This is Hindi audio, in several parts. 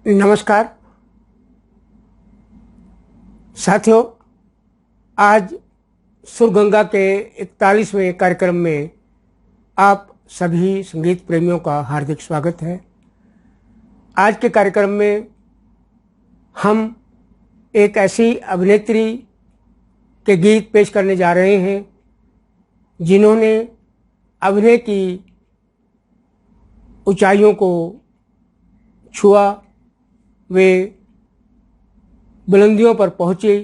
नमस्कार साथियों, आज सुरगंगा के 41वें कार्यक्रम में आप सभी संगीत प्रेमियों का हार्दिक स्वागत है। आज के कार्यक्रम में हम एक ऐसी अभिनेत्री के गीत पेश करने जा रहे हैं जिन्होंने अभिनय की ऊंचाइयों को छुआ, वे बुलंदियों पर पहुँचे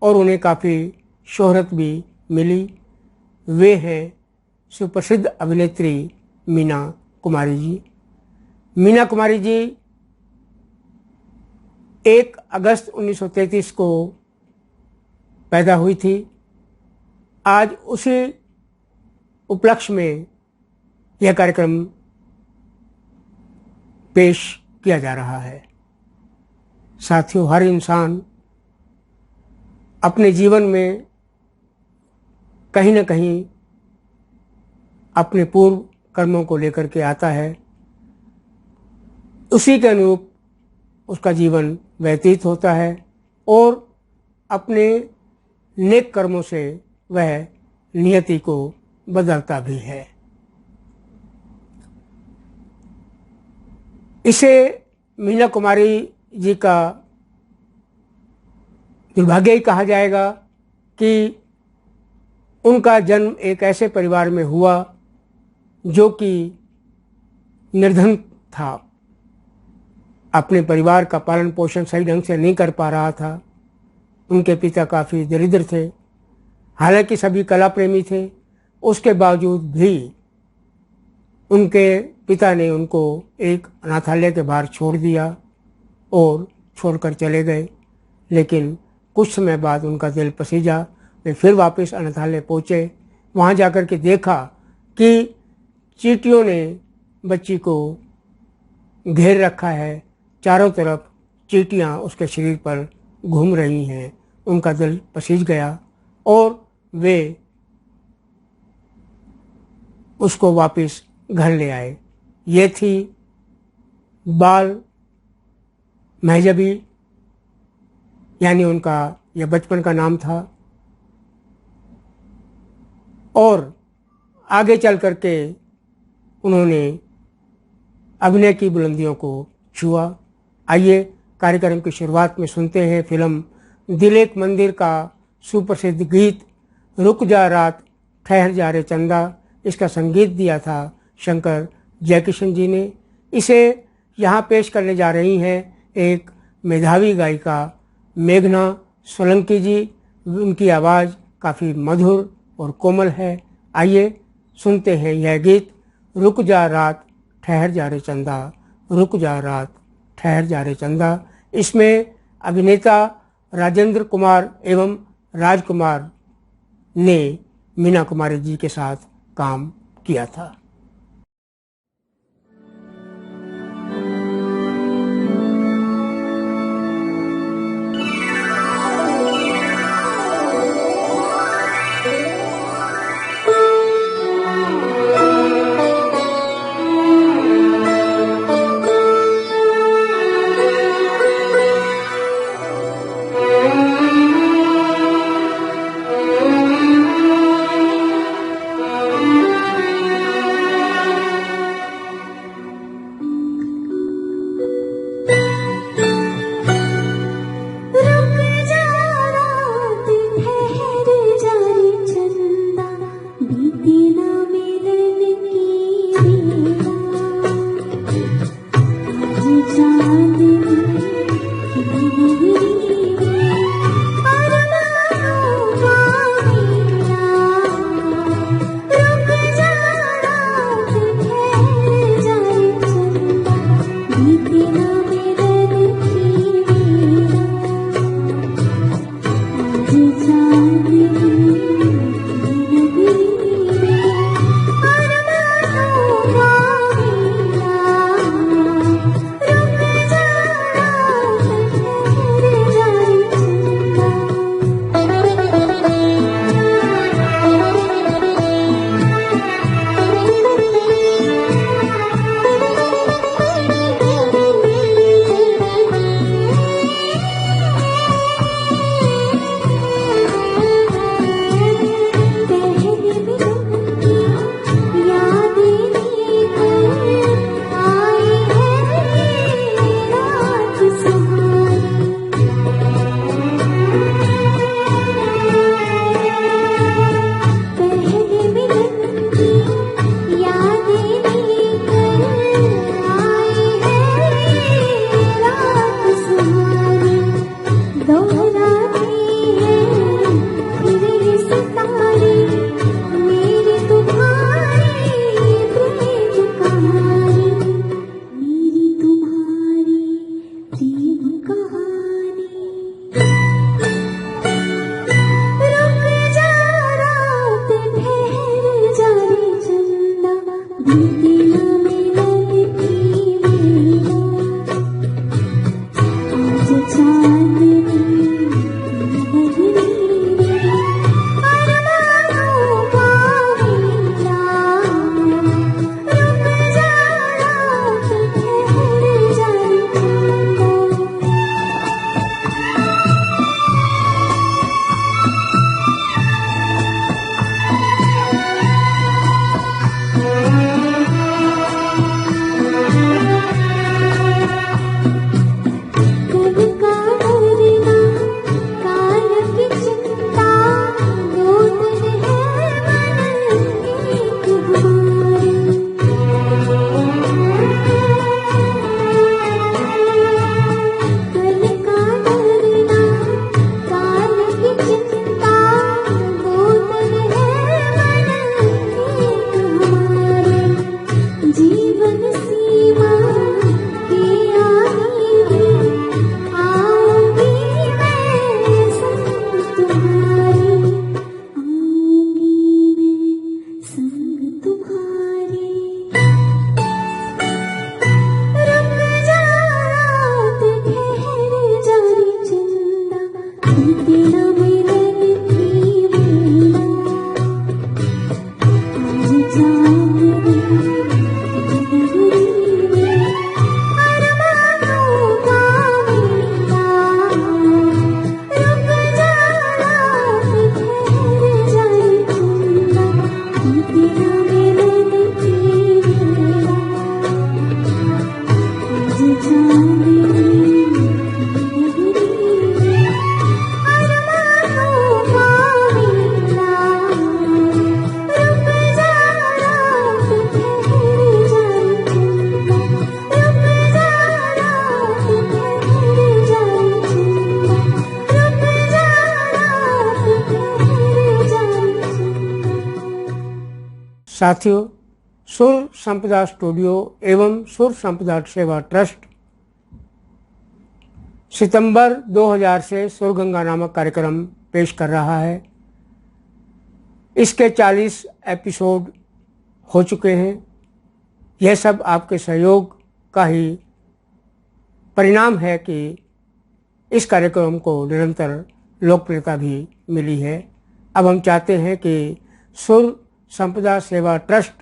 और उन्हें काफ़ी शोहरत भी मिली। वे हैं सुप्रसिद्ध अभिनेत्री मीना कुमारी जी। मीना कुमारी जी 1 अगस्त 1933 को पैदा हुई थी। आज उसी उपलक्ष्य में यह कार्यक्रम पेश किया जा रहा है। साथियों, हर इंसान अपने जीवन में कहीं न कहीं अपने पूर्व कर्मों को लेकर के आता है, उसी के अनुरूप उसका जीवन व्यतीत होता है और अपने नेक कर्मों से वह नियति को बदलता भी है। इसे मीना कुमारी जी का दुर्भाग्य ही कहा जाएगा कि उनका जन्म एक ऐसे परिवार में हुआ जो कि निर्धन था, अपने परिवार का पालन पोषण सही ढंग से नहीं कर पा रहा था। उनके पिता काफ़ी दरिद्र थे, हालांकि सभी कला प्रेमी थे। उसके बावजूद भी उनके पिता ने उनको एक अनाथालय के बाहर छोड़ दिया और छोड़कर चले गए। लेकिन कुछ समय बाद उनका दिल पसीजा, वे फिर वापस अनाथालय पहुँचे। वहाँ जाकर के देखा कि चींटियों ने बच्ची को घेर रखा है, चारों तरफ चींटियाँ उसके शरीर पर घूम रही हैं। उनका दिल पसीज गया और वे उसको वापस घर ले आए। ये थी बाल महजबी, यानी उनका यह बचपन का नाम था। और आगे चल कर के उन्होंने अभिनय की बुलंदियों को छुआ। आइए कार्यक्रम की शुरुआत में सुनते हैं फिल्म दिल एक मंदिर का सुप्रसिद्ध गीत रुक जा रात ठहर जा रे चंदा। इसका संगीत दिया था शंकर जयकिशन जी ने। इसे यहाँ पेश करने जा रही हैं एक मेधावी गायिका मेघना सोलंकी जी। उनकी आवाज़ काफ़ी मधुर और कोमल है। आइए सुनते हैं यह गीत रुक जा रात ठहर जा रे चंदा, रुक जा रात ठहर जा रे चंदा। इसमें अभिनेता राजेंद्र कुमार एवं राजकुमार ने मीना कुमारी जी के साथ काम किया था। साथियों, सुर संपदा स्टूडियो एवं सुर संपदा सेवा ट्रस्ट सितंबर 2000 से सुरगंगा नामक कार्यक्रम पेश कर रहा है। इसके 40 एपिसोड हो चुके हैं। यह सब आपके सहयोग का ही परिणाम है कि इस कार्यक्रम को निरंतर लोकप्रियता भी मिली है। अब हम चाहते हैं कि सुर संपदा सेवा ट्रस्ट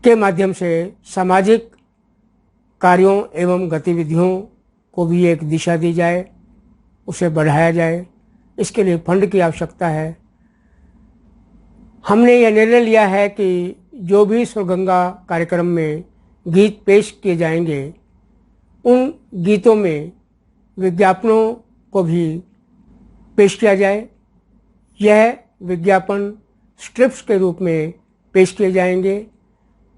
के माध्यम से सामाजिक कार्यों एवं गतिविधियों को भी एक दिशा दी जाए, उसे बढ़ाया जाए। इसके लिए फंड की आवश्यकता है। हमने यह निर्णय लिया है कि जो भी सुरगंगा कार्यक्रम में गीत पेश किए जाएंगे, उन गीतों में विज्ञापनों को भी पेश किया जाए। यह विज्ञापन स्ट्रिप्स के रूप में पेश किए जाएंगे।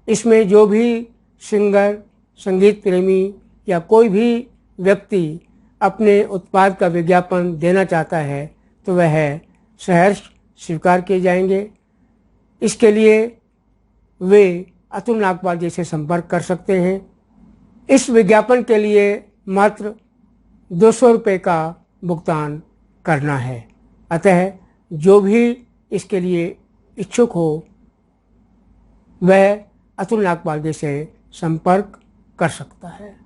इसमें जो भी सिंगर, संगीत प्रेमी या कोई भी व्यक्ति अपने उत्पाद का विज्ञापन देना चाहता है तो वह सहर्ष स्वीकार किए जाएंगे। इसके लिए वे अतुल नागपाल जी से संपर्क कर सकते हैं। इस विज्ञापन के लिए मात्र 200 रुपये का भुगतान करना है। अतः जो भी इसके लिए इच्छुक हो वह अतुल नागपाल जी से संपर्क कर सकता है।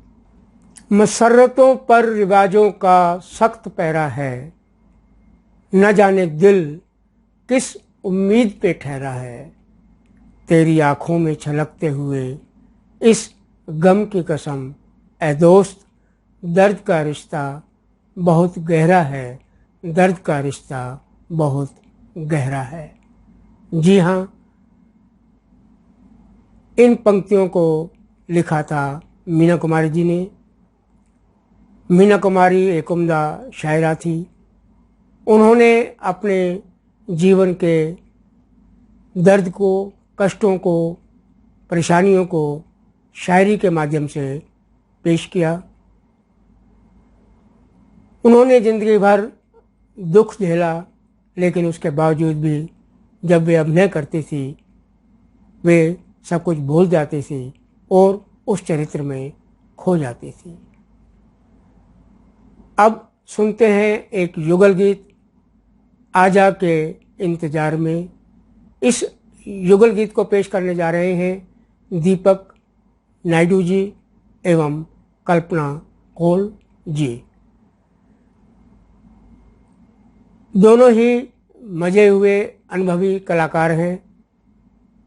मसर्रतों पर रिवाजों का सख्त पहरा है, न जाने दिल किस उम्मीद पे ठहरा है। तेरी आँखों में छलकते हुए इस गम की कसम, ऐ दोस्त दर्द का रिश्ता बहुत गहरा है, दर्द का रिश्ता बहुत गहरा है। जी हाँ, इन पंक्तियों को लिखा था मीना कुमारी जी ने। मीना कुमारी एक उम्दा शायरा थी। उन्होंने अपने जीवन के दर्द को, कष्टों को, परेशानियों को शायरी के माध्यम से पेश किया। उन्होंने ज़िंदगी भर दुख झेला, लेकिन उसके बावजूद भी जब वे अभिनय करती थी वे सब कुछ भूल जाती थी और उस चरित्र में खो जाती थी। अब सुनते हैं एक युगल गीत, आजा के इंतजार में। इस युगल गीत को पेश करने जा रहे हैं दीपक नायडू जी एवं कल्पना कोल जी। दोनों ही मजे हुए अनुभवी कलाकार हैं।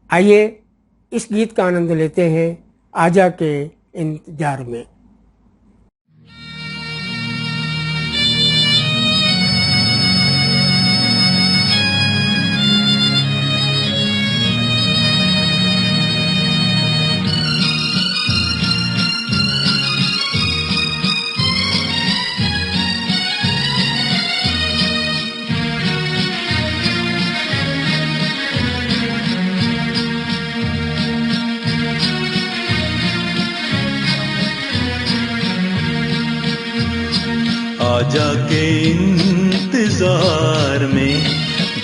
आइए इस गीत का आनंद लेते हैं, आजा के इंतजार में। आजा के इंतजार में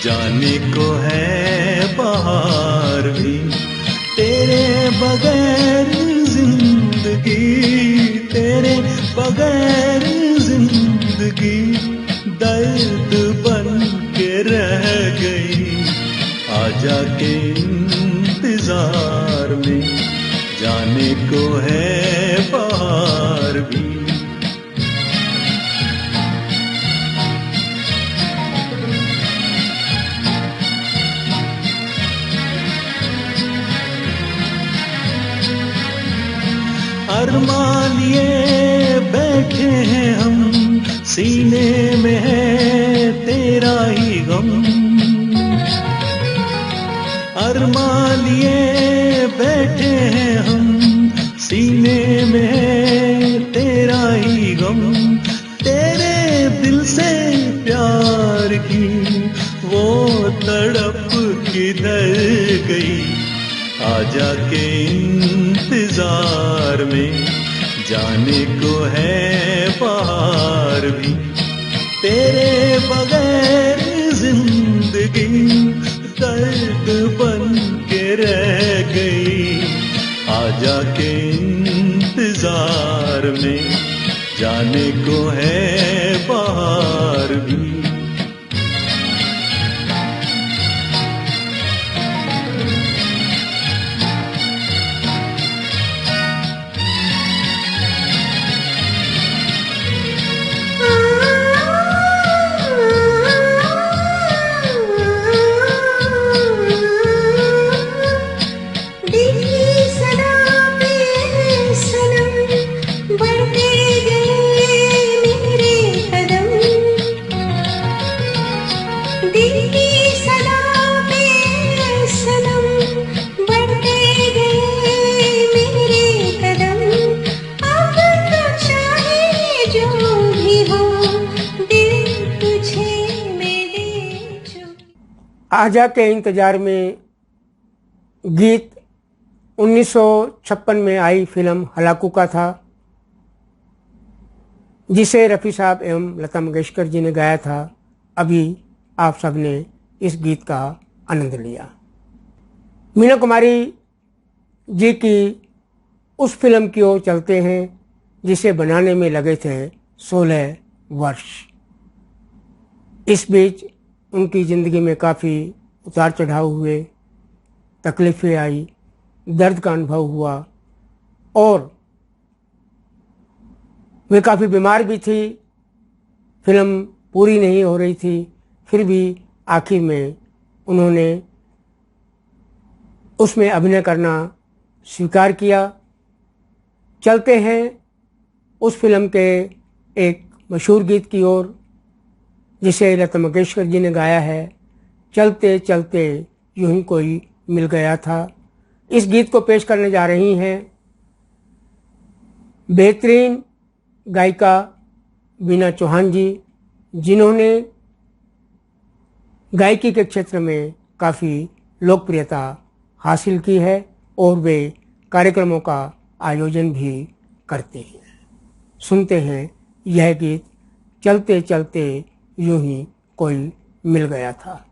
जाने को है बाहर भी, तेरे बगैर जिंदगी, तेरे बगैर जिंदगी दर्द बन के रह गई। आजा के इंतजार में जाने को है बाहर भी। अरमान लिए बैठे हैं हम, सीने में है तेरा ही गम। अरमान लिए बैठे हैं हम, सीने में है तेरा ही गम। तेरे दिल से प्यार की वो तड़प किधर गई। आजा के इंतजार में जाने को है बाहर भी, तेरे बगैर जिंदगी दर्द बन राजा के इंतजार में जाने को है बाहर भी। आजा के इंतजार में गीत 1956 में आई फिल्म हलाकू का था, जिसे रफ़ी साहब एवं लता मंगेशकर जी ने गाया था। अभी आप सब ने इस गीत का आनंद लिया। मीना कुमारी जी की उस फिल्म की ओर चलते हैं जिसे बनाने में लगे थे 16 वर्ष। इस बीच उनकी ज़िंदगी में काफ़ी उतार चढ़ाव हुए, तकलीफ़ें आई, दर्द का अनुभव हुआ और वे काफ़ी बीमार भी थी। फिल्म पूरी नहीं हो रही थी, फिर भी आखिर में उन्होंने उसमें अभिनय करना स्वीकार किया। चलते हैं उस फिल्म के एक मशहूर गीत की ओर जिसे लता मंगेशकर जी ने गाया है, चलते चलते यूं ही कोई मिल गया था। इस गीत को पेश करने जा रही हैं बेहतरीन गायिका वीना चौहान जी, जिन्होंने गायकी के क्षेत्र में काफ़ी लोकप्रियता हासिल की है और वे कार्यक्रमों का आयोजन भी करते हैं। सुनते हैं यह गीत, चलते चलते यूं ही कोई मिल गया था।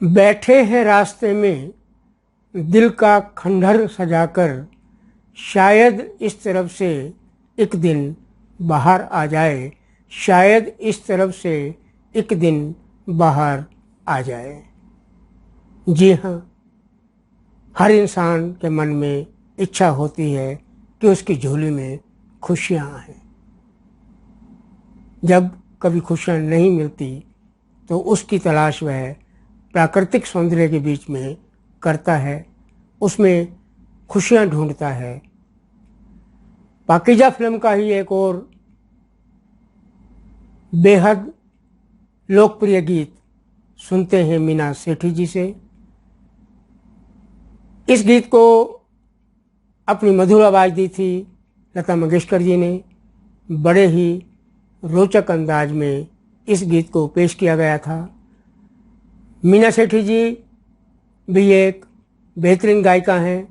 बैठे हैं रास्ते में दिल का खंडहर सजाकर, शायद इस तरफ से एक दिन बाहर आ जाए, शायद इस तरफ से एक दिन बाहर आ जाए। जी हाँ, हर इंसान के मन में इच्छा होती है कि उसकी झोली में खुशियाँ आएं। जब कभी खुशियाँ नहीं मिलती तो उसकी तलाश वह प्राकृतिक सौंदर्य के बीच में करता है, उसमें खुशियाँ ढूंढता है। पाकीज़ा फिल्म का ही एक और बेहद लोकप्रिय गीत सुनते हैं मीना सेठी जी से। इस गीत को अपनी मधुर आवाज़ दी थी लता मंगेशकर जी ने। बड़े ही रोचक अंदाज में इस गीत को पेश किया गया था। मीना सेठी जी भी एक बेहतरीन गायिका हैं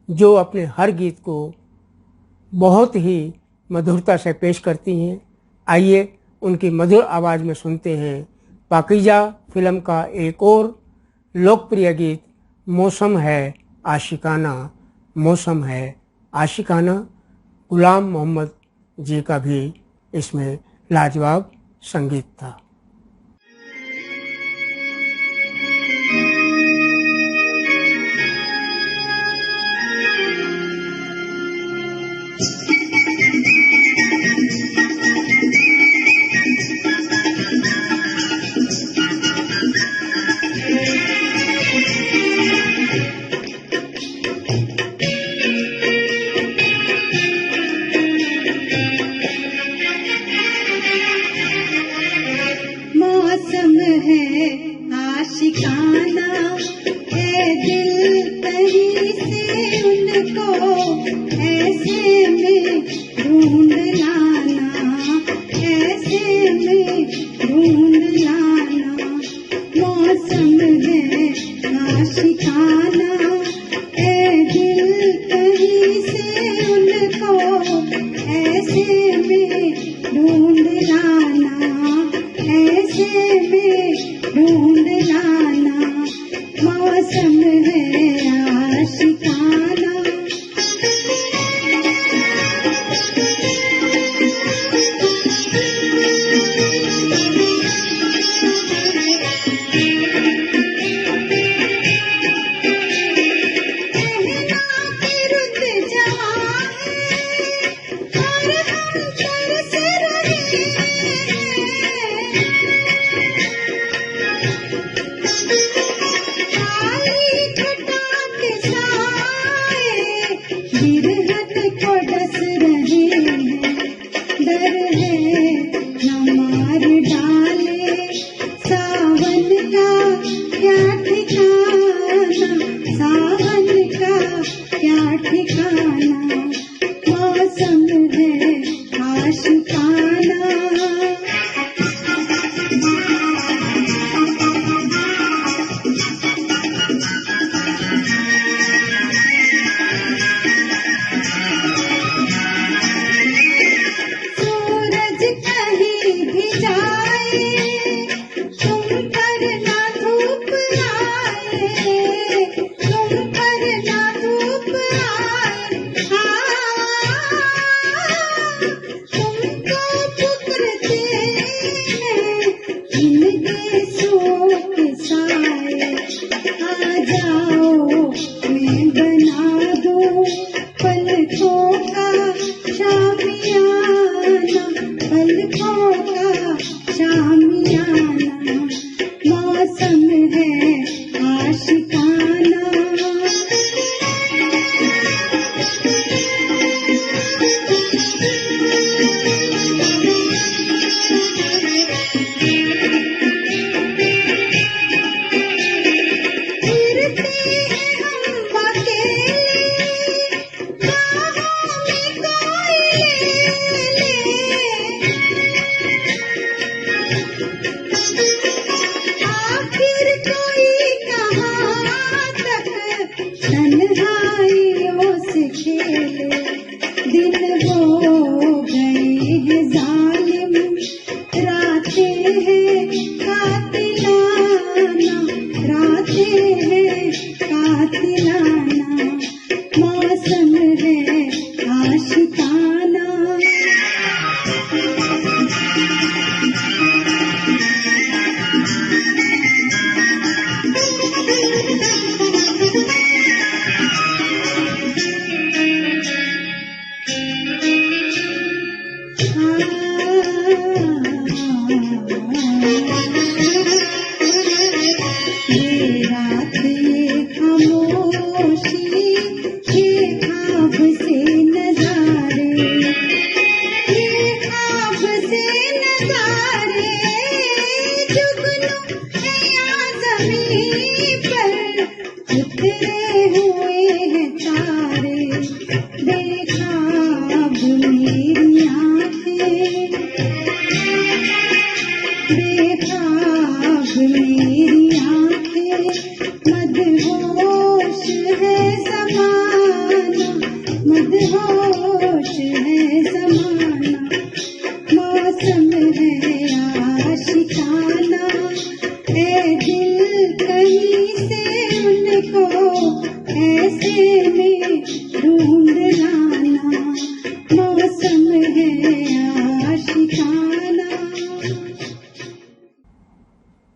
जो अपने हर गीत को बहुत ही मधुरता से पेश करती हैं। आइए उनकी मधुर आवाज़ में सुनते हैं पाकीज़ा फिल्म का एक और लोकप्रिय गीत मौसम है आशिकाना, मौसम है आशिकाना। गुलाम मोहम्मद जी का भी इसमें लाजवाब संगीत था। मौसम है आशिकाना, है दिल कहीं से उनको ऐसे में ढूंढ लाना, ऐसे में ढूंढ लाना। मौसम है आशिकाना, है दिल कहीं से उनको ऐसे में ढूंढ लाना, ऐसे में ढूंढ लाना। मौसम है आशिकाना। है आशिकाना।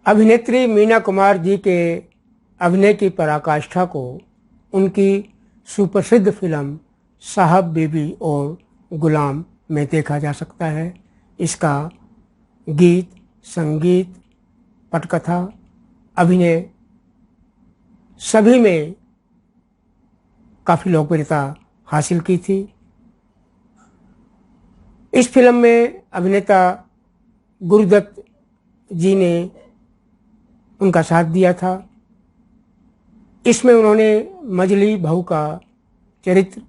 अभिनेत्री मीना कुमार जी के अभिनय की पराकाष्ठा को उनकी सुप्रसिद्ध फिल्म साहब बीबी और गुलाम में देखा जा सकता है। इसका गीत, संगीत, पटकथा, अभिनय सभी में काफ़ी लोकप्रियता हासिल की थी। इस फिल्म में अभिनेता गुरुदत्त जी ने उनका साथ दिया था। इसमें उन्होंने मजली बहू का चरित्र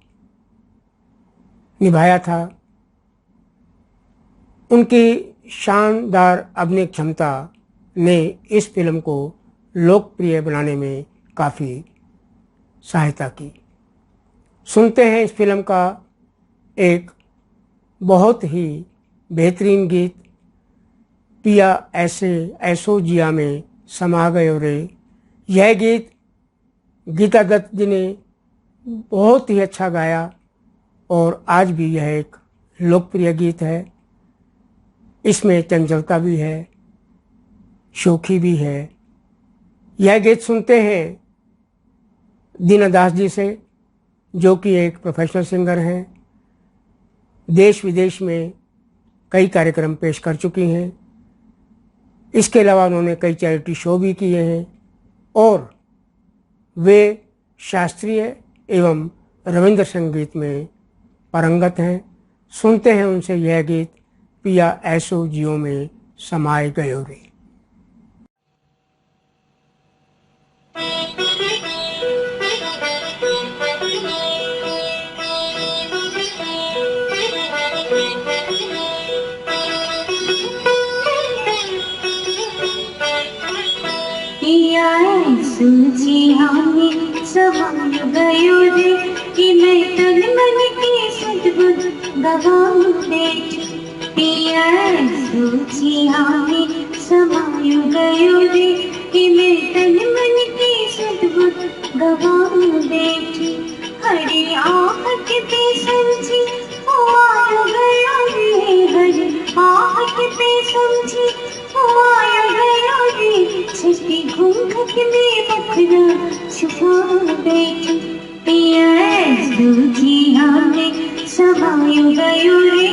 निभाया था। उनकी शानदार अभिनय क्षमता ने इस फिल्म को लोकप्रिय बनाने में काफ़ी सहायता की। सुनते हैं इस फिल्म का एक बहुत ही बेहतरीन गीत, पिया ऐसे ऐसो जिया में समा गयो रे। यह गीत गीता दत्त जी ने बहुत ही अच्छा गाया और आज भी यह एक लोकप्रिय गीत है। इसमें चंचलता भी है, शोखी भी है। यह गीत सुनते हैं दीनादास जी से, जो कि एक प्रोफेशनल सिंगर हैं। देश विदेश में कई कार्यक्रम पेश कर चुकी हैं। इसके अलावा उन्होंने कई चैरिटी शो भी किए हैं और वे शास्त्रीय एवं रविंद्र संगीत में पारंगत हैं। सुनते हैं उनसे यह गीत, पिया ऐसो जियो में समाए गयो रे। सूझी हमें सवाल गयो रे कि मैं तन मन की सद्बुद गवाऊं बेटी। पिया सूझी हमें समाय गयो रे कि मैं तन मन की सद्बुद गवाऊं बेटी। हरी आहट पे समझी हुआ गया रे, हरी आहट पे समझी हुआ गया रे। छठी घूंघट में बखरा छुपा बैठी, पिया सूझी हमें समाय गयो रे।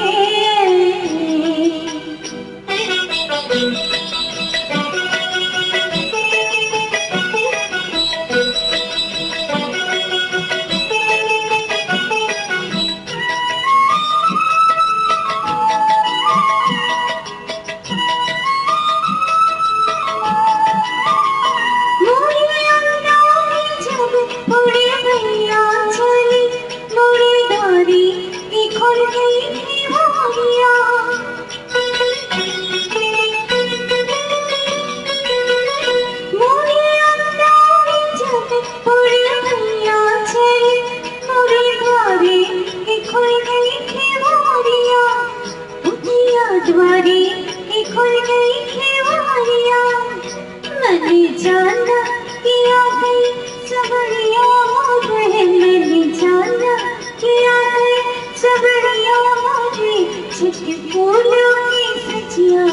जाना कि आ गई सबरिया मोरे, मैंने जाना कि आ गई सबरिया मोरे, छुट्टी फूलों की सजिया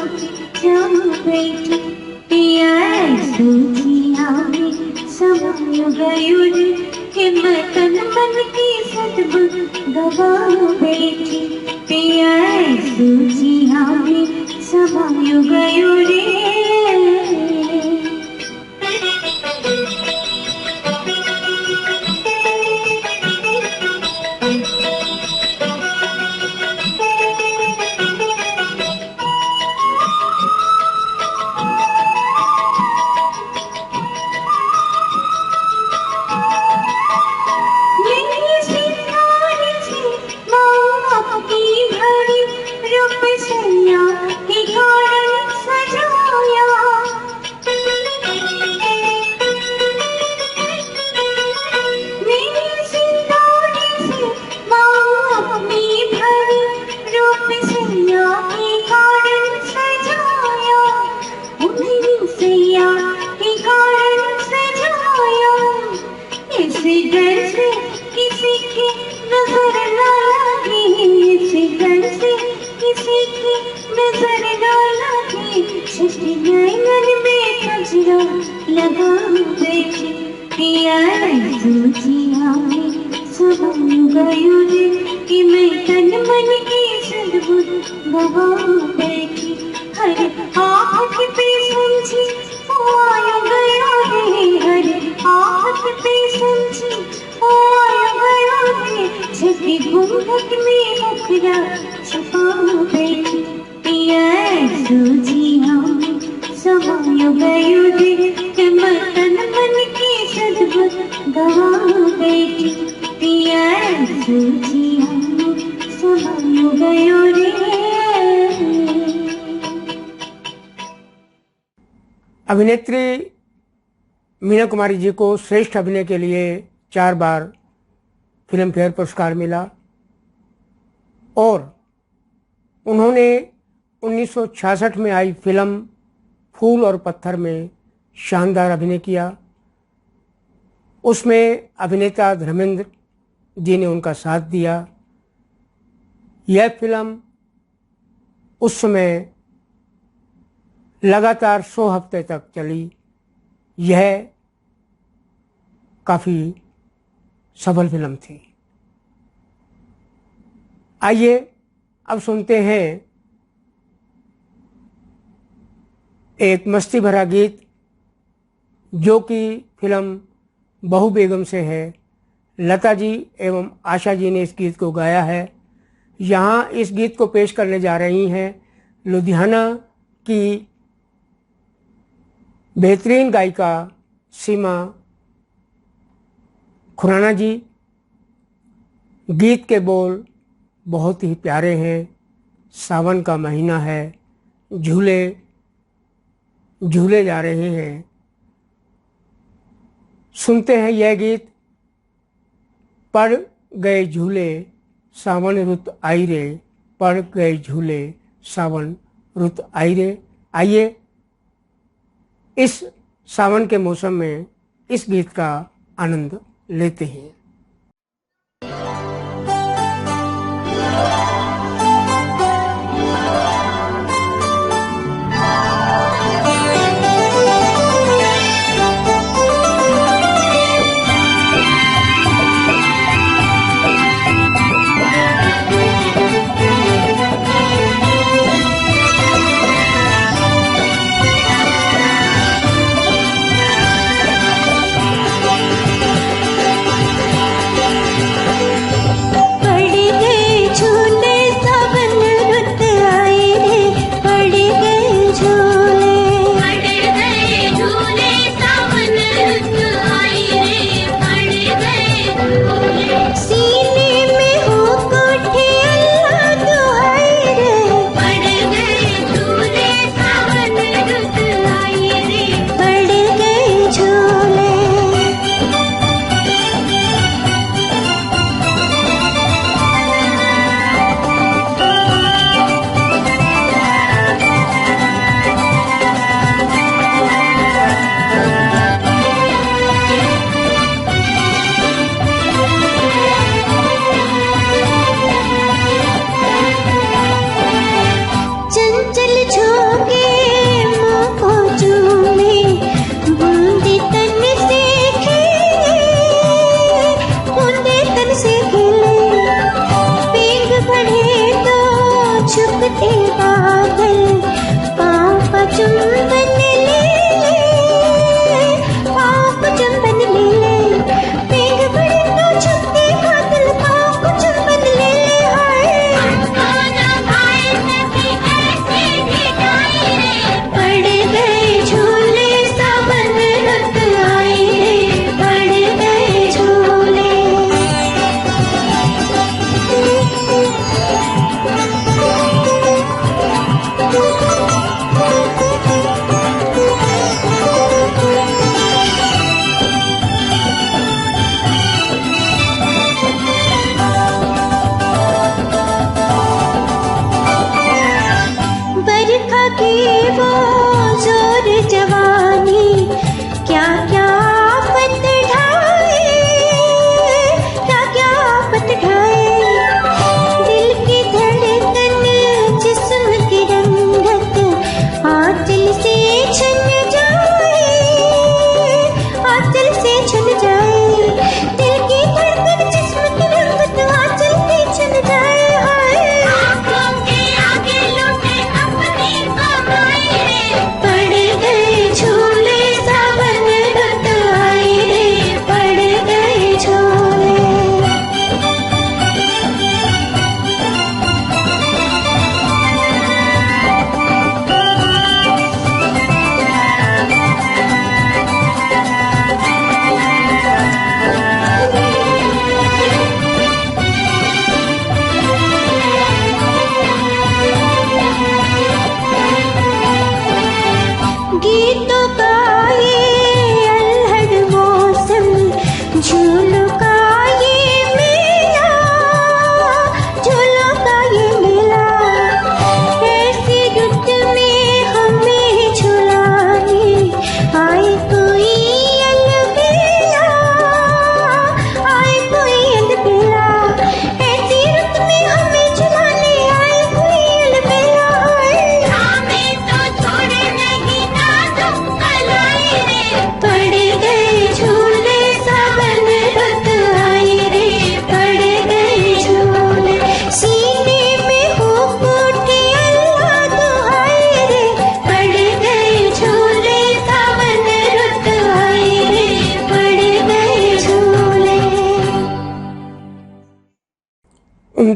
जाम बैठी, पिया सूझिया में समायो गयो रे, हिम्मत मन की सदबुद गवा बैठी, पिया सूझिया में समायो गयो रे। अभिनेत्री मीना कुमारी जी को श्रेष्ठ अभिनय के लिए 4 बार फिल्म फेयर पुरस्कार मिला और उन्होंने 1966 में आई फिल्म फूल और पत्थर में शानदार अभिनय किया। उसमें अभिनेता धर्मेंद्र जी ने उनका साथ दिया। यह फिल्म उस समय लगातार 100 हफ्ते तक चली। यह काफ़ी सफल फिल्म थी। आइए अब सुनते हैं एक मस्ती भरा गीत जो कि फिल्म बहू बेगम से है। लता जी एवं आशा जी ने इस गीत को गाया है। यहाँ इस गीत को पेश करने जा रही हैं लुधियाना की बेहतरीन गायिका सीमा खुराना जी। गीत के बोल बहुत ही प्यारे हैं। सावन का महीना है, झूले झूले जा रहे हैं। सुनते हैं यह गीत। पड़ गए झूले सावन रुत आई रे, पड़ गए झूले सावन रुत आई रे। आइए इस सावन के मौसम में इस गीत का आनंद लेते हैं। झूले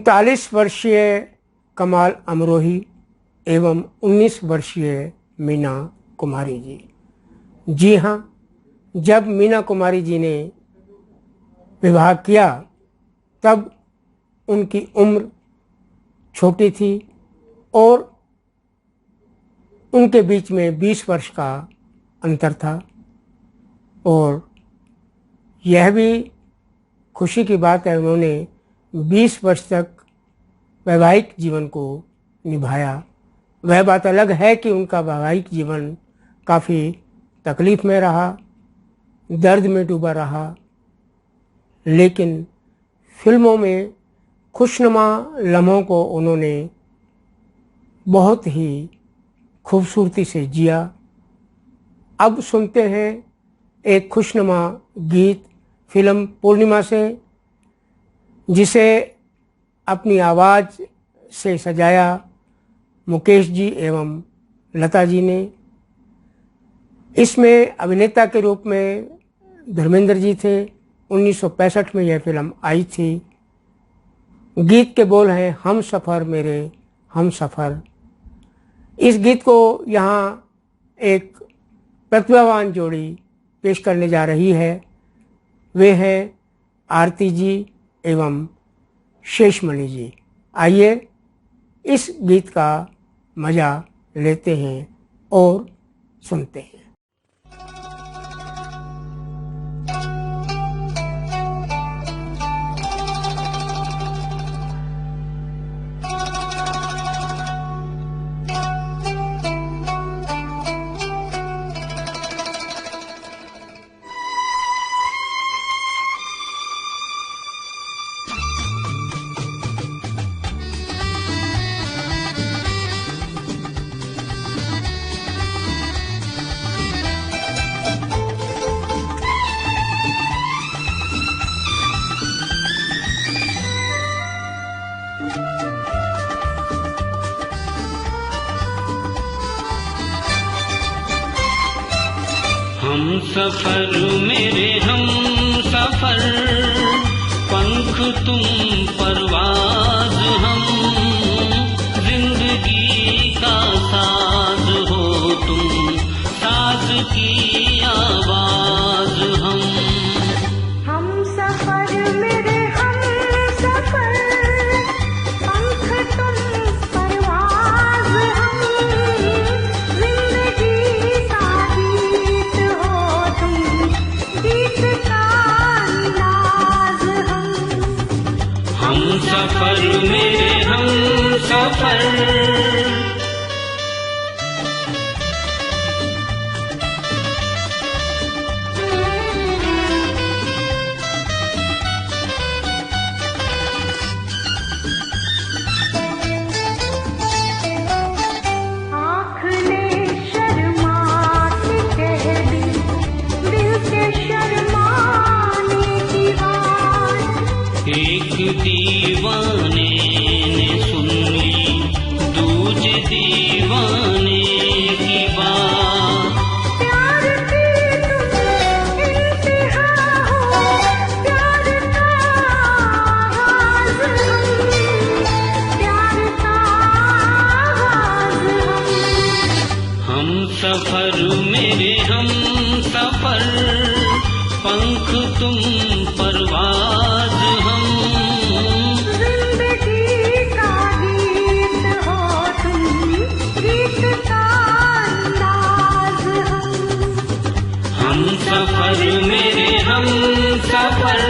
39 वर्षीय कमाल अमरोही एवं 19 वर्षीय मीना कुमारी जी। जी हाँ, जब मीना कुमारी जी ने विवाह किया तब उनकी उम्र छोटी थी और उनके बीच में 20 वर्ष का अंतर था। और यह भी खुशी की बात है, उन्होंने 20 वर्ष तक वैवाहिक जीवन को निभाया। वह बात अलग है कि उनका वैवाहिक जीवन काफ़ी तकलीफ में रहा, दर्द में डूबा रहा, लेकिन फिल्मों में खुशनुमा लम्हों को उन्होंने बहुत ही खूबसूरती से जिया। अब सुनते हैं एक खुशनुमा गीत फिल्म पूर्णिमा से, जिसे अपनी आवाज़ से सजाया मुकेश जी एवं लता जी ने। इसमें अभिनेता के रूप में धर्मेंद्र जी थे। 1965 में यह फिल्म आई थी। गीत के बोल हैं हम सफ़र मेरे हम सफ़र। इस गीत को यहाँ एक प्रतिभावान जोड़ी पेश करने जा रही है। वे हैं आरती जी एवं शेषमणि जी। आइए इस गीत का मज़ा लेते हैं और सुनते हैं। हम सफर मेरे हम सफर, पंख तुम परवाज हम, जिंदगी का साज हो तुम, साज की आवाज हम। हम सफर मेरे हम सफर, पंख तुम परवाज हम, जिंदगी का गीत हो तुम, गीत का अंदाज हम सफर मेरे हम सफर। एक दीवाने ने सुन ली दूजे दीवाने की बात, प्यार की तुम इंतहा हो, प्यार का आगाज हम, प्यार का आगाज हम सफर मेरे हम सफर, पंख तुम परवाज हम, जिंदगी का गीत हो तुम, गीत का अंदाज हम सफर मेरे हम सफर।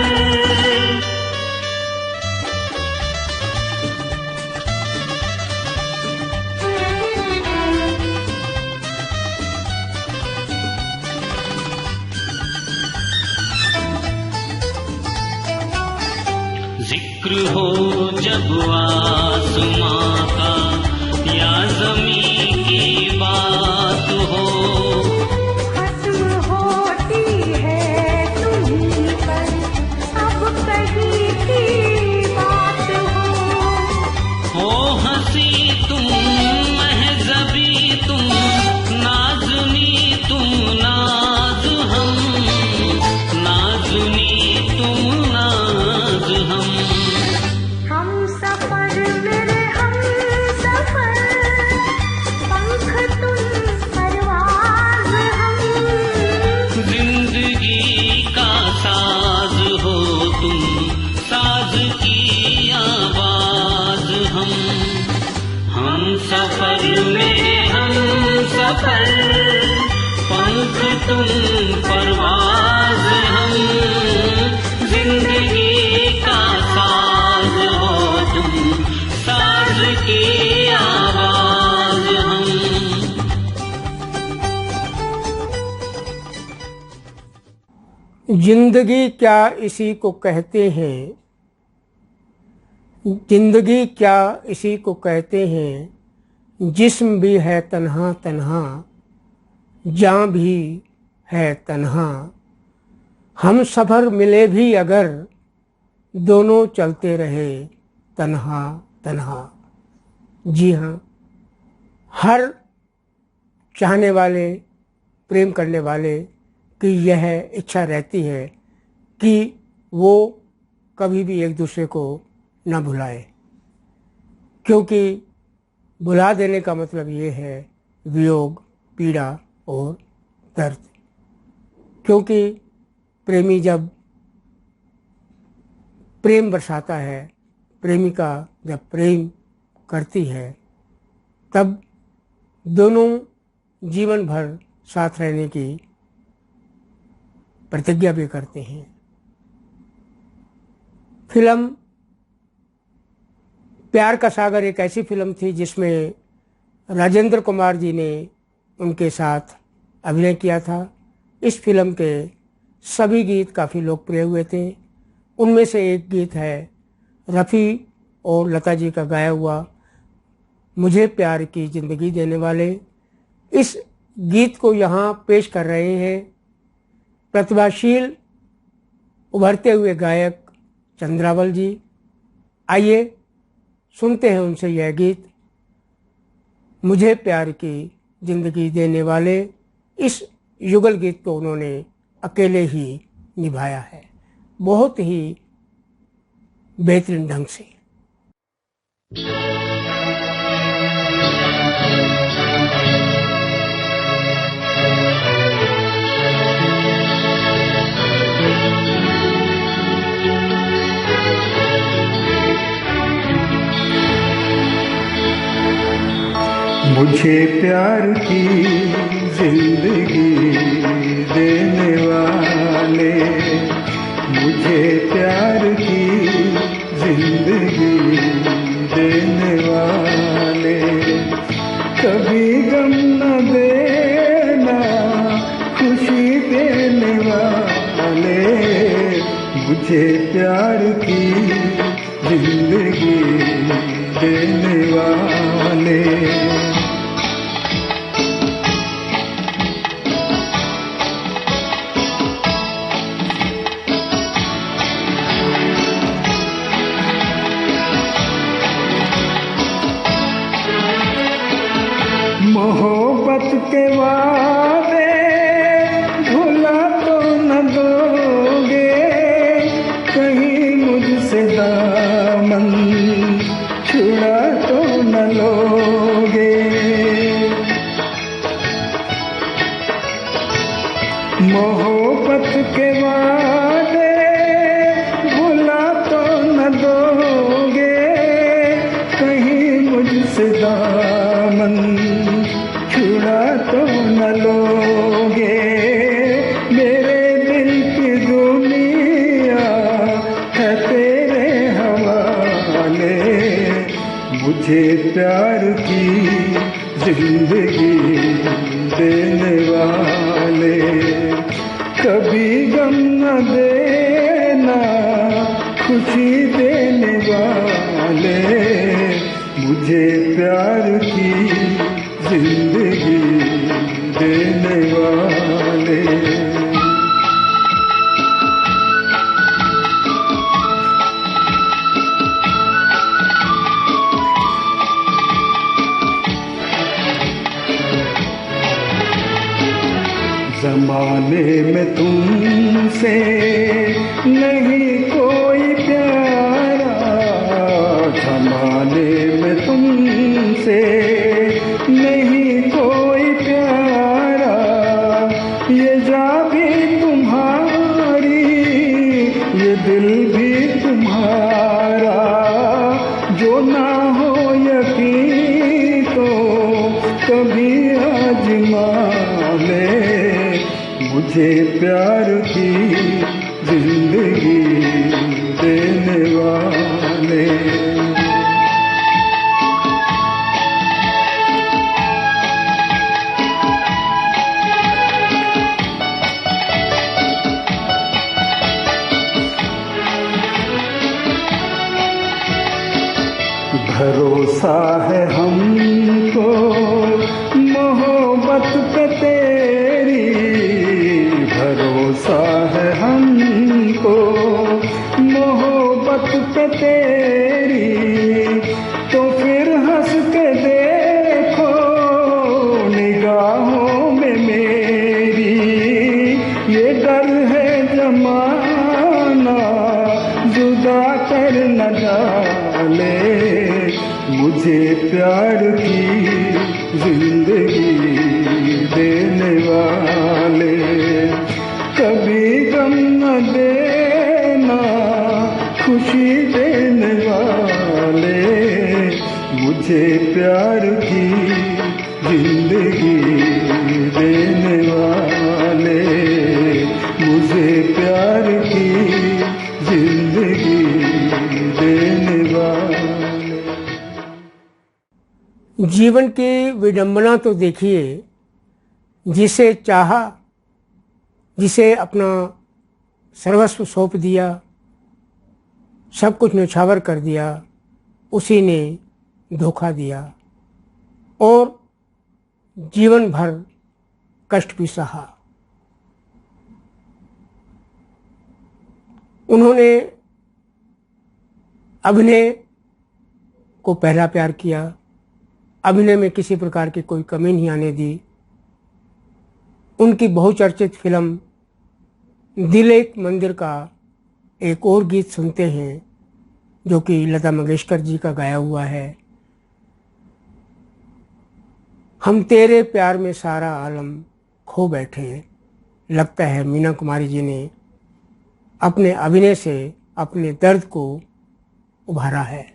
जिक्र हो जब आसमां का या ज़मीं की बात हो, खत्म होती है तुम्हीं पर अब कहीं की बात हो हंसी तुम महज़बी तुम, नाज़नी तुम नाज हम, नाज़नी तुम नाज हम सफर सफर, पंख तुम परवाज हम, जिंदगी का साज हो तुम, साज की आवाज हम। जिंदगी क्या इसी को कहते हैं, जिंदगी क्या इसी को कहते हैं, जिस्म भी है तन्हा तन्हा, जान भी है तन्हा। हम सफ़र मिले भी अगर, दोनों चलते रहे तन्हा तन्हा। जी हाँ, हर चाहने वाले, प्रेम करने वाले की यह इच्छा रहती है कि वो कभी भी एक दूसरे को न भुलाए, क्योंकि भुला देने का मतलब ये है वियोग, पीड़ा और दर्द। क्योंकि प्रेमी जब प्रेम बरसाता है, प्रेमिका जब प्रेम करती है, तब दोनों जीवन भर साथ रहने की प्रतिज्ञा भी करते हैं। फिल्म प्यार का सागर एक ऐसी फिल्म थी जिसमें राजेंद्र कुमार जी ने उनके साथ अभिनय किया था। इस फिल्म के सभी गीत काफ़ी लोकप्रिय हुए थे। उनमें से एक गीत है रफ़ी और लता जी का गाया हुआ मुझे प्यार की ज़िंदगी देने वाले। इस गीत को यहाँ पेश कर रहे हैं प्रतिभाशील उभरते हुए गायक चंद्रावल जी। आइए सुनते हैं उनसे यह गीत, मुझे प्यार की ज़िंदगी देने वाले। इस युगल गीत को उन्होंने अकेले ही निभाया है, बहुत ही बेहतरीन ढंग से। मुझे प्यार की जिंदगी देने वाले, मुझे प्यार की जिंदगी देने वाले, कभी गम न देना खुशी देने वाले, मुझे प्यार की जिंदगी देने वाले। मोहब्बत के वादे भुला तो न दोगे, कहीं मुझसे दामन छुड़ा तो न लोगे। मोहब्बत के वादे भुला तो न दोगे, कहीं मुझसे दामन छुड़ा तो न लोगे। मेरे दिल की दुनिया है तेरे हवाले, मुझे प्यार की जिंदगी देने वाले, कभी गम न देना खुशी देने वाले, मुझे प्यार की जिंदगी देने वाले। जमाने में तुमसे नहीं कोई प्यारा, जमाने में तुमसे नहीं कोई प्यारा, ये जा भी तुम्हारी ये दिल भी तुम्हारा, जो ना हो यकीन तो कभी आजमा जिंदगी देने वाले। भरोसा है हमको मोहब्बत पे तेरी, भरोसा है हमको मोहब्बत पे तेरी, तो फिर हंस के देखो निगाहों में मेरी। ये डर है जमाना जुदा कर न डाले, मुझे प्यार की जिंदगी देने वाले। कभी गम न देना खुशी देने वाले, मुझे प्यार की जिंदगी देने वाले, मुझे प्यार की जिंदगी देने वाले। जीवन की विडंबना तो देखिए, जिसे चाहा, जिसे अपना सर्वस्व सौंप दिया, सब कुछ न्यौछावर कर दिया, उसी ने धोखा दिया और जीवन भर कष्ट भी सहा। उन्होंने अभिनय को पहला प्यार किया, अभिनय में किसी प्रकार की कोई कमी नहीं आने दी। उनकी बहुचर्चित फिल्म दिल एक मंदिर का एक और गीत सुनते हैं, जो कि लता मंगेशकर जी का गाया हुआ है। हम तेरे प्यार में सारा आलम खो बैठे। लगता है मीना कुमारी जी ने अपने अभिनय से अपने दर्द को उभारा है।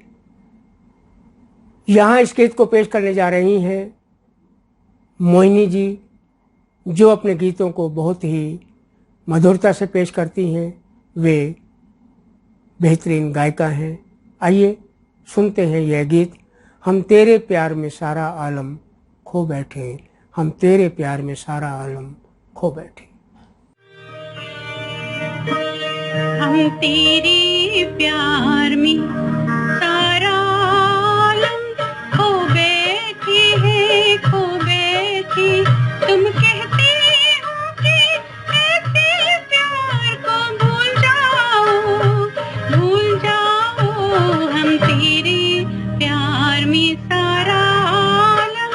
यहाँ इस गीत को पेश करने जा रही हैं मोहिनी जी, जो अपने गीतों को बहुत ही मधुरता से पेश करती हैं। वे बेहतरीन गायिका हैं। आइए सुनते हैं यह गीत, हम तेरे प्यार में सारा आलम खो बैठे, हम तेरे प्यार में सारा आलम खो बैठे। हम तेरे प्यार में सारा आलम खो बैठे हैं, खो बैठे। तुम कहते हो कि ऐसे प्यार को भूल जाओ, भूल जाओ। हम तेरे प्यार में सारा आलम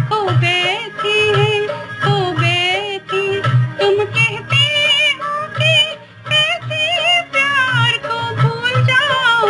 खो बैठे हैं, खो बैठे। तुम कहते हो कि ऐसे प्यार को भूल जाओ,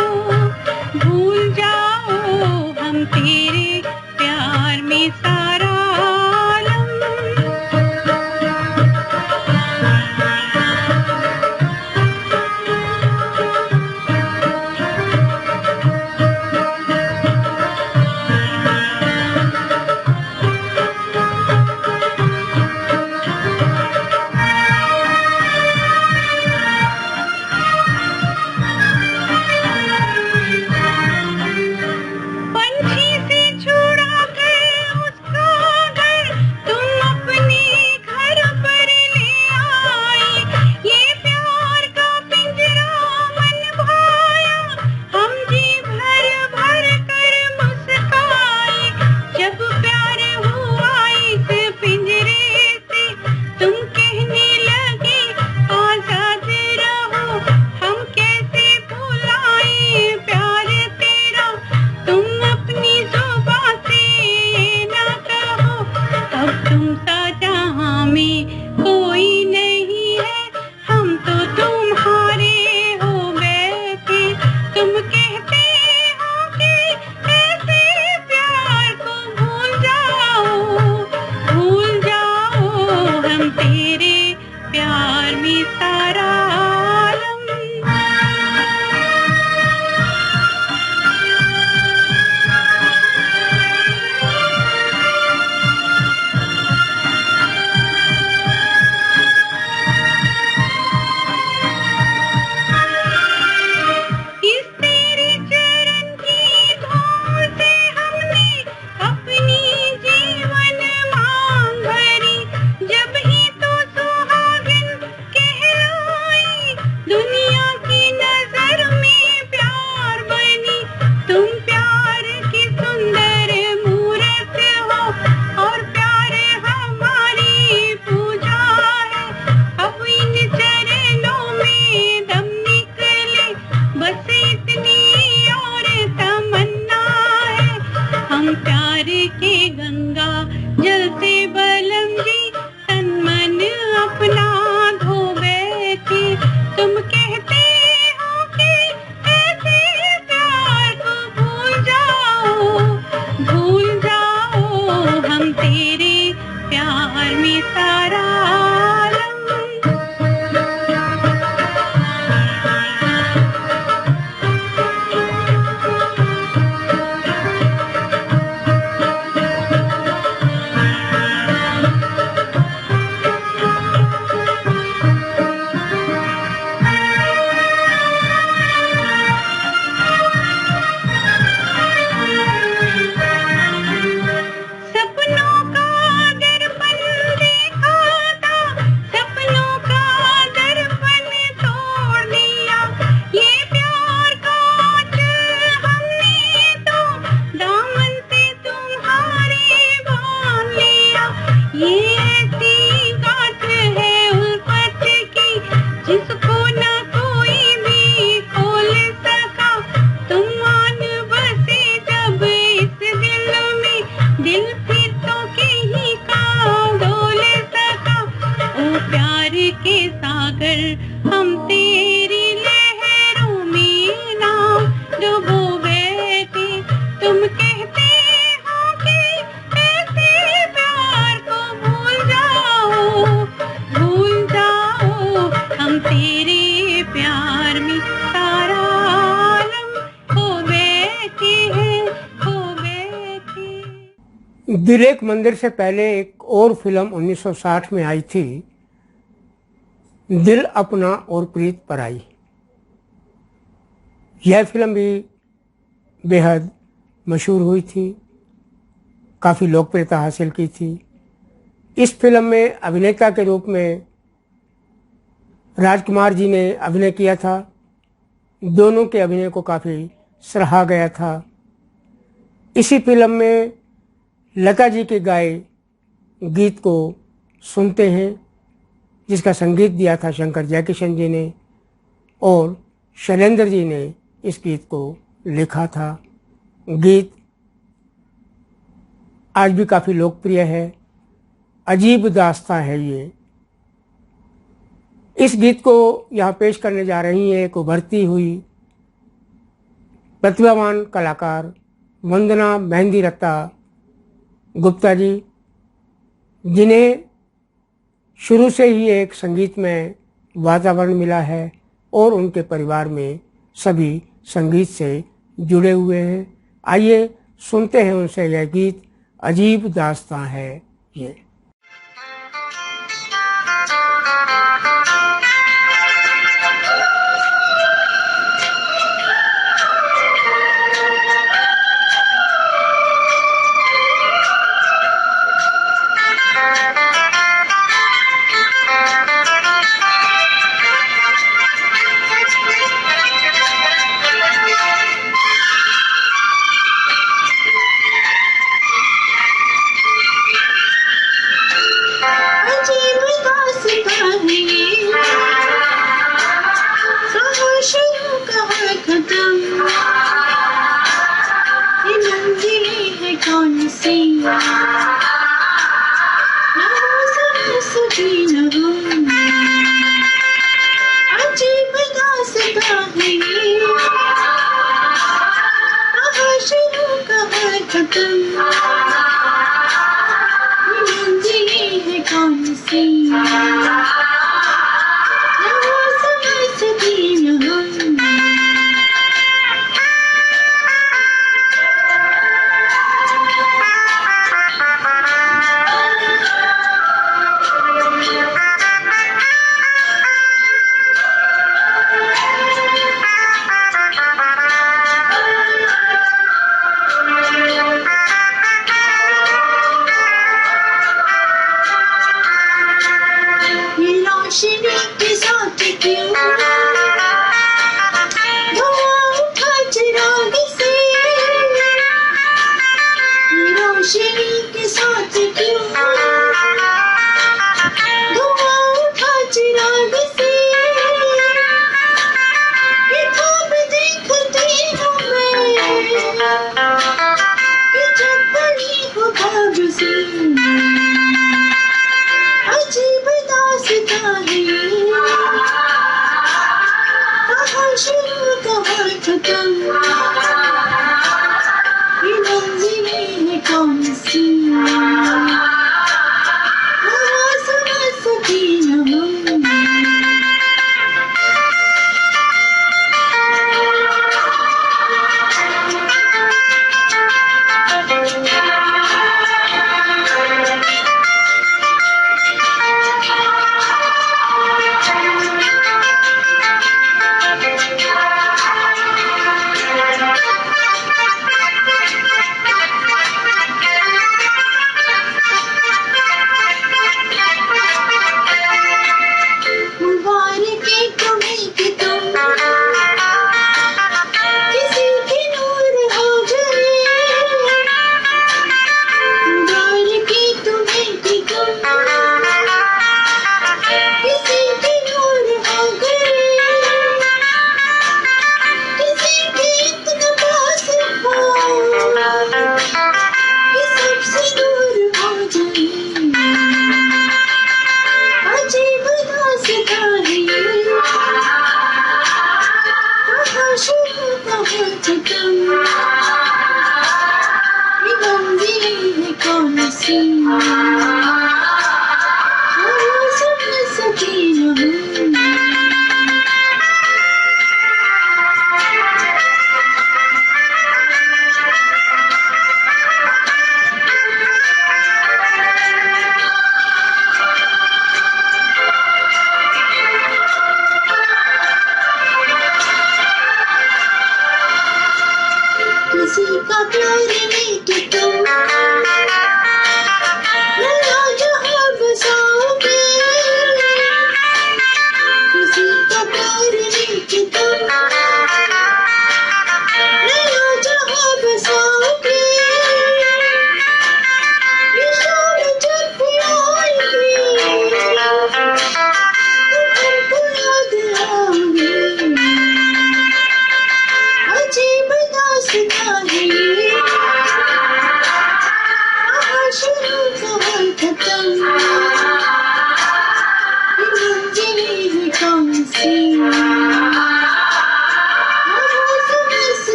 हम तेरी लहरों में ना डूबो बेटी। तुम कहते हो कि ऐसे प्यार को भूल जाओ, हम तेरे प्यार में सारा आलम खो बैठे हैं, खो बैठे। दिल एक मंदिर से पहले एक और फिल्म 1960 में आई थी, दिल अपना और प्रीत पराई। यह फिल्म भी बेहद मशहूर हुई थी, काफ़ी लोकप्रियता हासिल की थी। इस फिल्म में अभिनेता के रूप में राजकुमार जी ने अभिनय किया था। दोनों के अभिनय को काफ़ी सराहा गया था। इसी फिल्म में लता जी के गाए गीत को सुनते हैं, जिसका संगीत दिया था शंकर जयकिशन जी ने और शैलेंद्र जी ने इस गीत को लिखा था। गीत आज भी काफ़ी लोकप्रिय है, अजीब दास्तां है ये। इस गीत को यहाँ पेश करने जा रही हैं एक उभरती हुई प्रतिभावान कलाकार वंदना मेहंदी रत्ता गुप्ता जी, जिन्हें शुरू से ही एक संगीत में वातावरण मिला है और उनके परिवार में सभी संगीत से जुड़े हुए हैं। आइए सुनते हैं उनसे यह गीत, अजीब दास्तां है ये।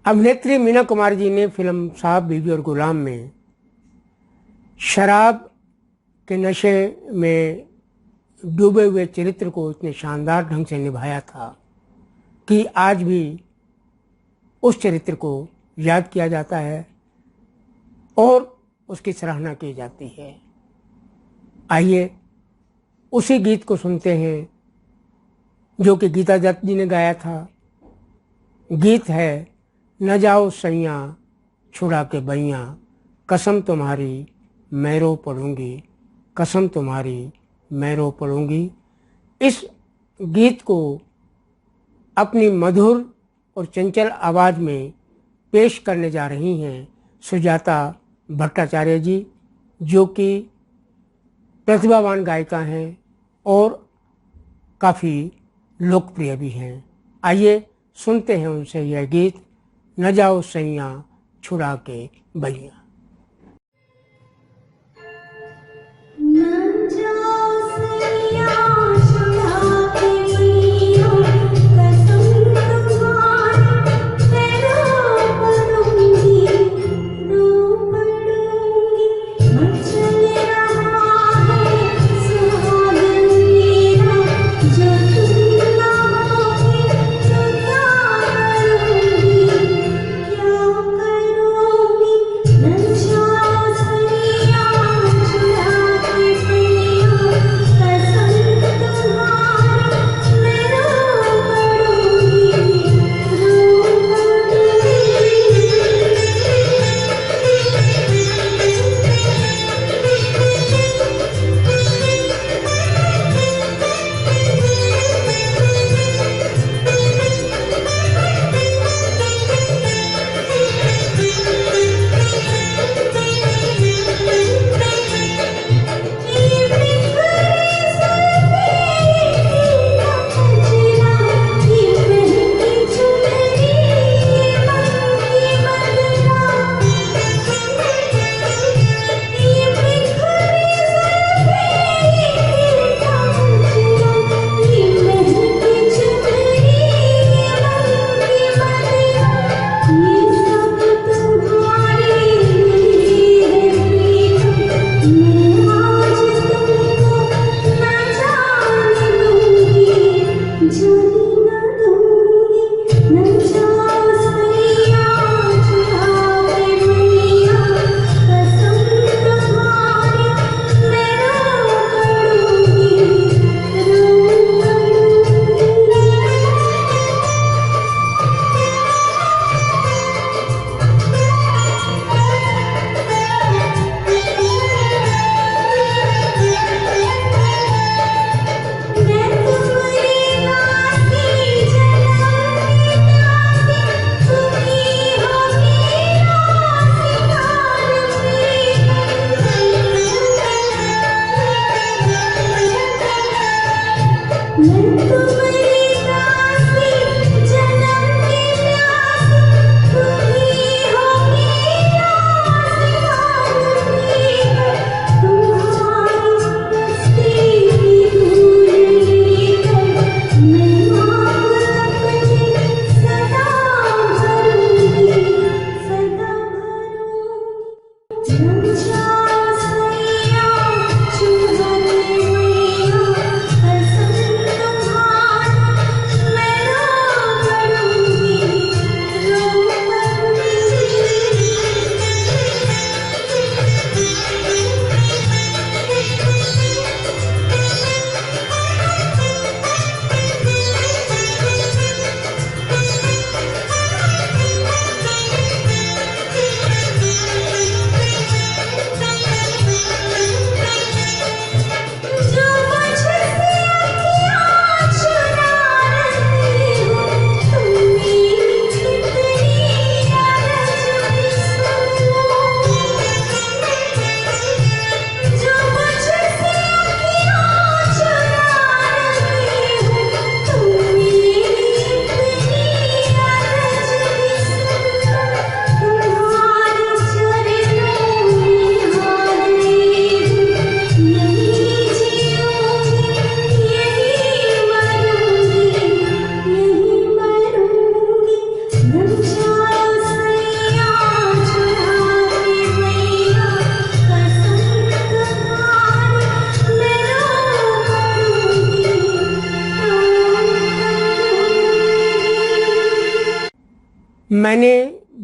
अभिनेत्री मीना कुमारी जी ने फिल्म साहब बीवी और गुलाम में शराब के नशे में डूबे हुए चरित्र को इतने शानदार ढंग से निभाया था कि आज भी उस चरित्र को याद किया जाता है और उसकी सराहना की जाती है। आइए उसी गीत को सुनते हैं जो कि गीता दत्त जी ने गाया था। गीत है न जाओ सैया छुड़ा के बैया, कसम तुम्हारी मैं रो पड़ूंगी, कसम तुम्हारी मैं रो पड़ूंगी। इस गीत को अपनी मधुर और चंचल आवाज़ में पेश करने जा रही हैं सुजाता भट्टाचार्य जी, जो कि प्रतिभावान गायिका हैं और काफ़ी लोकप्रिय भी हैं। आइए सुनते हैं उनसे यह गीत न जाओ सैया छुड़ा के बैया। न जाओ सैया छुड़ा के बैया, कसम तुम्हारी मैं रो पड़ूंगी, रो पड़ूंगी। मचल रहा है सुहागन मेरा, जो तुम ना होगी तो क्या करूंगी, क्या करूंगी। न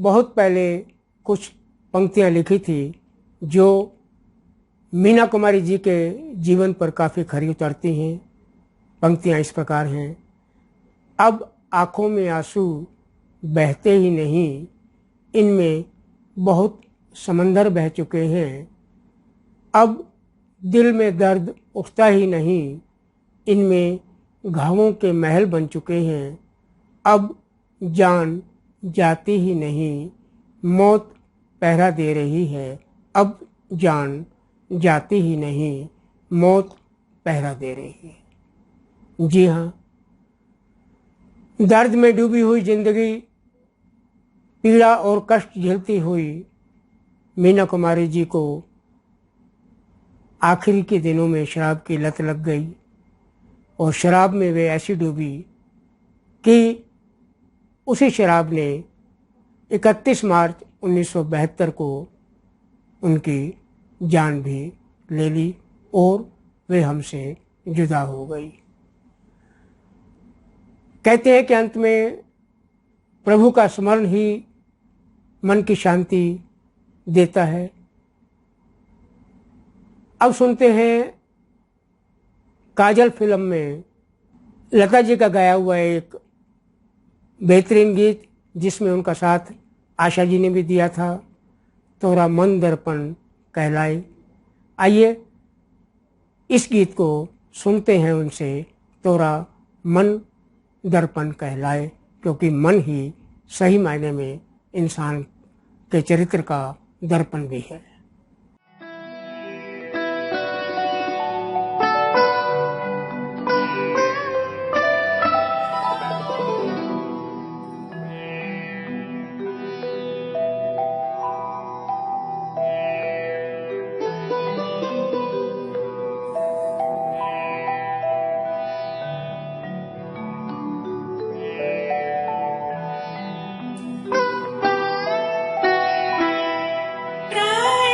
बहुत पहले कुछ पंक्तियां लिखी थी जो मीना कुमारी जी के जीवन पर काफ़ी खरी उतरती हैं। पंक्तियां इस प्रकार हैं। अब आँखों में आंसू बहते ही नहीं, इनमें बहुत समंदर बह चुके हैं। अब दिल में दर्द उठता ही नहीं, इनमें घावों के महल बन चुके हैं। अब जान जाती ही नहीं, मौत पहरा दे रही है। अब जान जाती ही नहीं, मौत पहरा दे रही है। जी हाँ, दर्द में डूबी हुई जिंदगी, पीड़ा और कष्ट झेलती हुई मीना कुमारी जी को आखिरी के दिनों में शराब की लत लग गई और शराब में वे ऐसी डूबी कि उसी शराब ने 31 मार्च 1972 को उनकी जान भी ले ली और वे हमसे जुदा हो गई। कहते हैं कि अंत में प्रभु का स्मरण ही मन की शांति देता है। अब सुनते हैं काजल फिल्म में लता जी का गाया हुआ एक बेहतरीन गीत, जिसमें उनका साथ आशा जी ने भी दिया था, तोरा मन दर्पण कहलाए। आइए इस गीत को सुनते हैं उनसे, तोरा मन दर्पण कहलाए, क्योंकि मन ही सही मायने में इंसान के चरित्र का दर्पण भी है। प्राण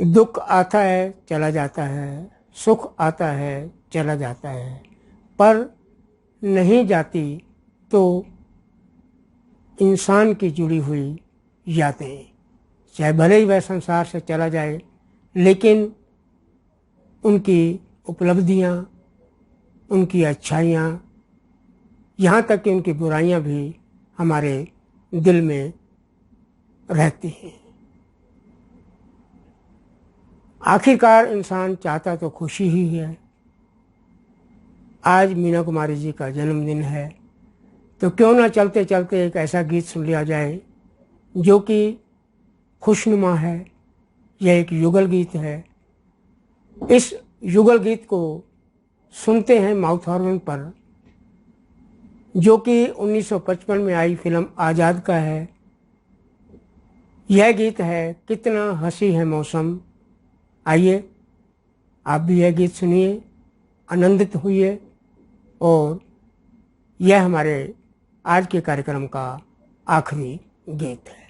दुख आता है चला जाता है, सुख आता है चला जाता है, पर नहीं जाती तो इंसान की जुड़ी हुई यादें। चाहे भले ही वह संसार से चला जाए, लेकिन उनकी उपलब्धियाँ, उनकी अच्छाइयाँ, यहाँ तक कि उनकी बुराइयाँ भी हमारे दिल में रहती हैं। आखिरकार इंसान चाहता तो खुशी ही है। आज मीना कुमारी जी का जन्मदिन है, तो क्यों ना चलते चलते एक ऐसा गीत सुन लिया जाए जो कि खुशनुमा है। यह एक युगल गीत है। इस युगल गीत को सुनते हैं माउथ ऑर्गन पर, जो कि 1955 में आई फिल्म आज़ाद का है। यह गीत है कितना हंसी है मौसम। आइए आप भी यह गीत सुनिए, आनंदित हुइए। और यह हमारे आज के कार्यक्रम का आखिरी गीत है।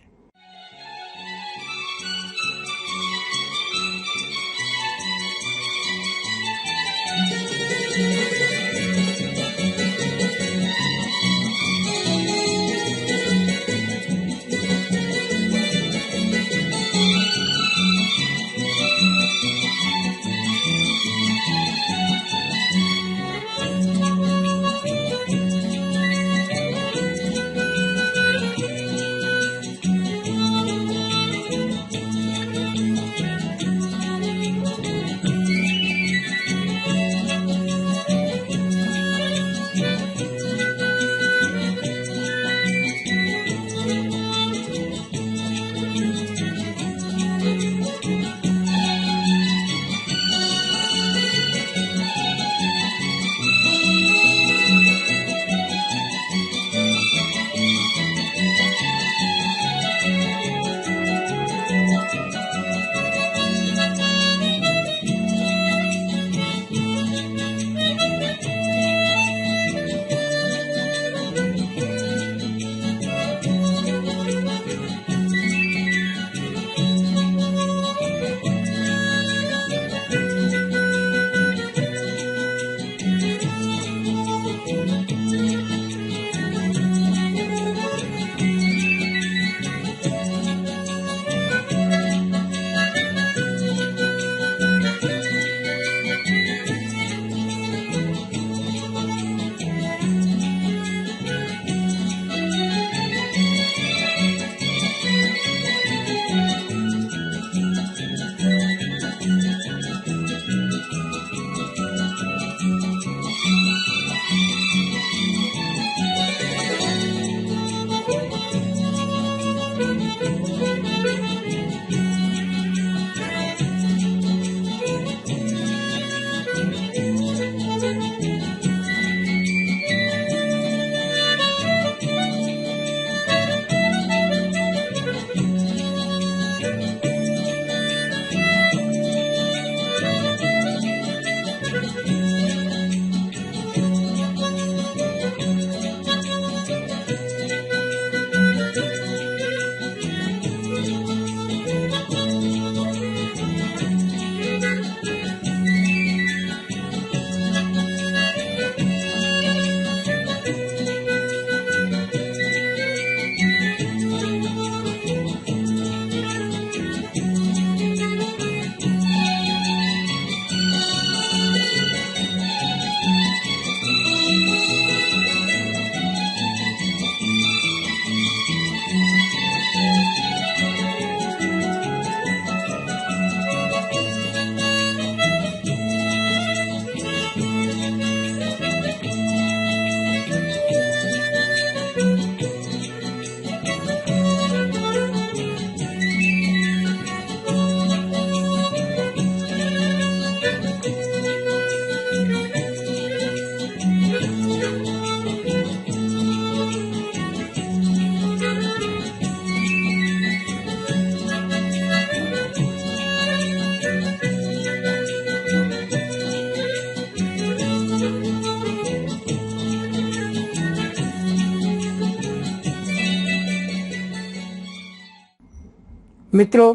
मित्रों,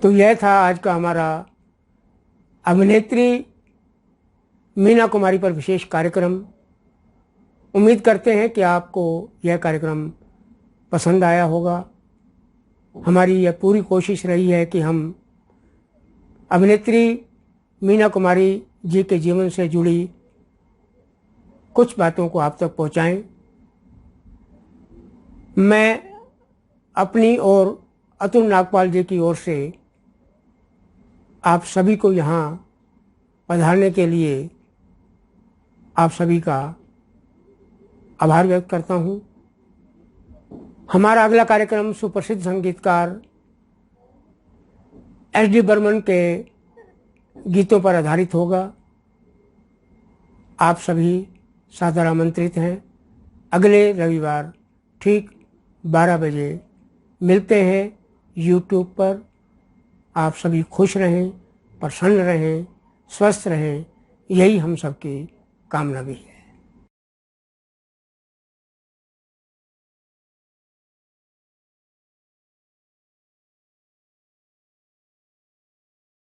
तो यह था आज का हमारा अभिनेत्री मीना कुमारी पर विशेष कार्यक्रम। उम्मीद करते हैं कि आपको यह कार्यक्रम पसंद आया होगा। हमारी यह पूरी कोशिश रही है कि हम अभिनेत्री मीना कुमारी जी के जीवन से जुड़ी कुछ बातों को आप तक पहुंचाएं। मैं अपनी और अतुल नागपाल जी की ओर से आप सभी को यहाँ पधारने के लिए आप सभी का आभार व्यक्त करता हूँ। हमारा अगला कार्यक्रम सुप्रसिद्ध संगीतकार एस.डी. बर्मन के गीतों पर आधारित होगा। आप सभी सादर आमंत्रित हैं। अगले रविवार ठीक 12 बजे मिलते हैं YouTube पर। आप सभी खुश रहें, प्रसन्न रहें, स्वस्थ रहें, यही हम सबकी कामना भी है।